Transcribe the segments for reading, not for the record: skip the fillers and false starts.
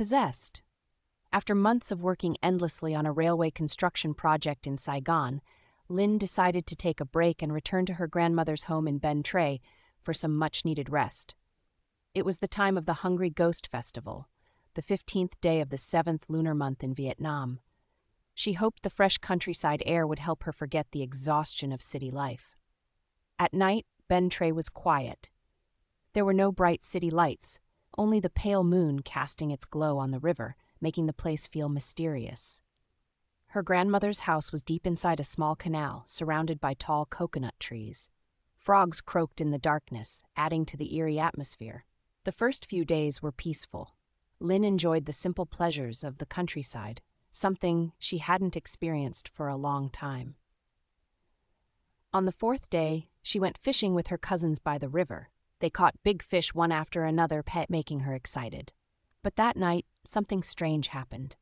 possessed. After months of working endlessly on a railway construction project in Saigon, Lynn decided to take a break and return to her grandmother's home in Ben Tre for some much-needed rest. It was the time of the Hungry Ghost Festival, the 15th day of the 7th lunar month in Vietnam. She hoped the fresh countryside air would help her forget the exhaustion of city life. At night, Ben Tre was quiet. There were no bright city lights, only the pale moon casting its glow on the river, making the place feel mysterious. Her grandmother's house was deep inside a small canal, surrounded by tall coconut trees. Frogs croaked in the darkness, adding to the eerie atmosphere. The first few days were peaceful. Lynn enjoyed the simple pleasures of the countryside, something she hadn't experienced for a long time. On the 4th day, she went fishing with her cousins by the river. They caught big fish one after another, making her excited. But that night, something strange happened.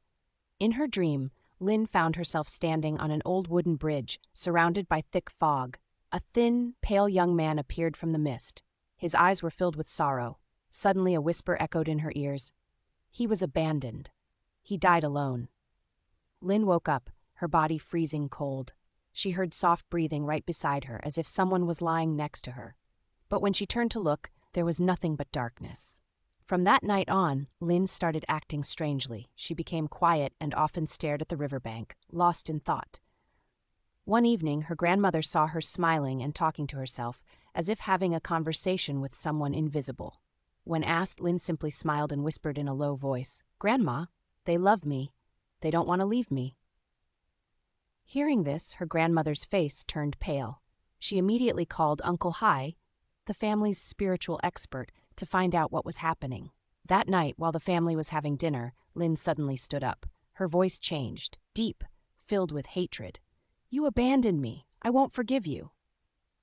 In her dream, Lynn found herself standing on an old wooden bridge, surrounded by thick fog. A thin, pale young man appeared from the mist. His eyes were filled with sorrow. Suddenly a whisper echoed in her ears. He was abandoned. He died alone. Lynn woke up, her body freezing cold. She heard soft breathing right beside her, as if someone was lying next to her. But when she turned to look, there was nothing but darkness. From that night on, Lynn started acting strangely. She became quiet and often stared at the riverbank, lost in thought. One evening, her grandmother saw her smiling and talking to herself, as if having a conversation with someone invisible. When asked, Lynn simply smiled and whispered in a low voice, "Grandma, they love me. They don't want to leave me." Hearing this, her grandmother's face turned pale. She immediately called Uncle Hai, the family's spiritual expert, to find out what was happening. That night, while the family was having dinner, Lynn suddenly stood up. Her voice changed, deep, filled with hatred. "You abandoned me. I won't forgive you."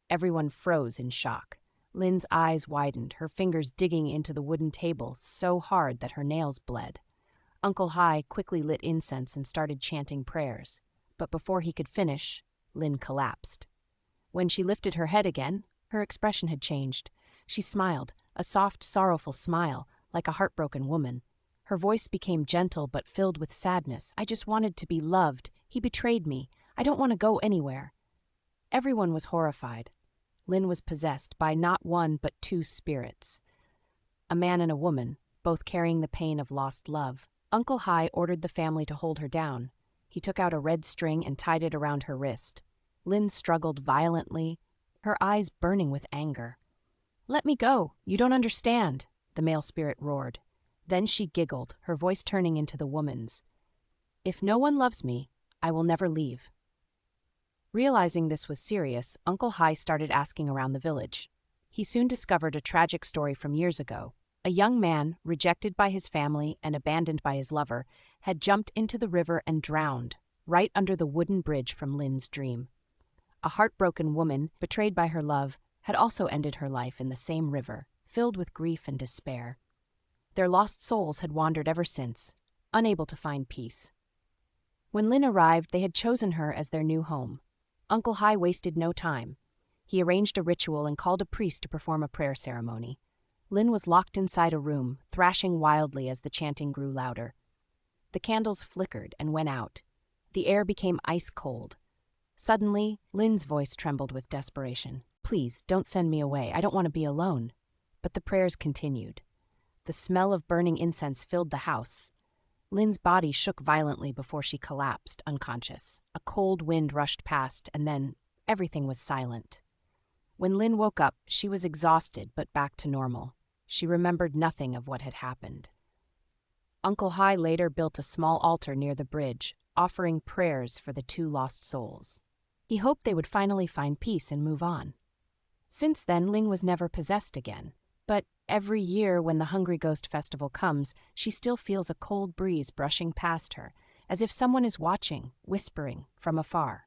Everyone froze in shock. Lynn's eyes widened, her fingers digging into the wooden table so hard that her nails bled. Uncle Hai quickly lit incense and started chanting prayers. But before he could finish, Lynn collapsed. When she lifted her head again, her expression had changed. She smiled, a soft, sorrowful smile, like a heartbroken woman. Her voice became gentle but filled with sadness. "I just wanted to be loved. He betrayed me. I don't want to go anywhere." Everyone was horrified. Lynn was possessed by not one but two spirits. A man and a woman, both carrying the pain of lost love. Uncle Hai ordered the family to hold her down. He took out a red string and tied it around her wrist. Lynn struggled violently, her eyes burning with anger. "Let me go. You don't understand," the male spirit roared. Then she giggled, her voice turning into the woman's. "If no one loves me, I will never leave." Realizing this was serious, Uncle Hai started asking around the village. He soon discovered a tragic story from years ago. A young man, rejected by his family and abandoned by his lover, had jumped into the river and drowned, right under the wooden bridge from Lynn's dream. A heartbroken woman, betrayed by her love, had also ended her life in the same river, filled with grief and despair. Their lost souls had wandered ever since, unable to find peace. When Lynn arrived, they had chosen her as their new home. Uncle Hai wasted no time. He arranged a ritual and called a priest to perform a prayer ceremony. Lynn was locked inside a room, thrashing wildly as the chanting grew louder. The candles flickered and went out. The air became ice cold. Suddenly, Lynn's voice trembled with desperation. "Please, don't send me away. I don't want to be alone." But the prayers continued. The smell of burning incense filled the house. Lynn's body shook violently before she collapsed, unconscious. A cold wind rushed past, and then everything was silent. When Lynn woke up, she was exhausted but back to normal. She remembered nothing of what had happened. Uncle Hai later built a small altar near the bridge, offering prayers for the two lost souls. He hoped they would finally find peace and move on. Since then, Lynn was never possessed again. But every year when the Hungry Ghost Festival comes, she still feels a cold breeze brushing past her, as if someone is watching, whispering from afar.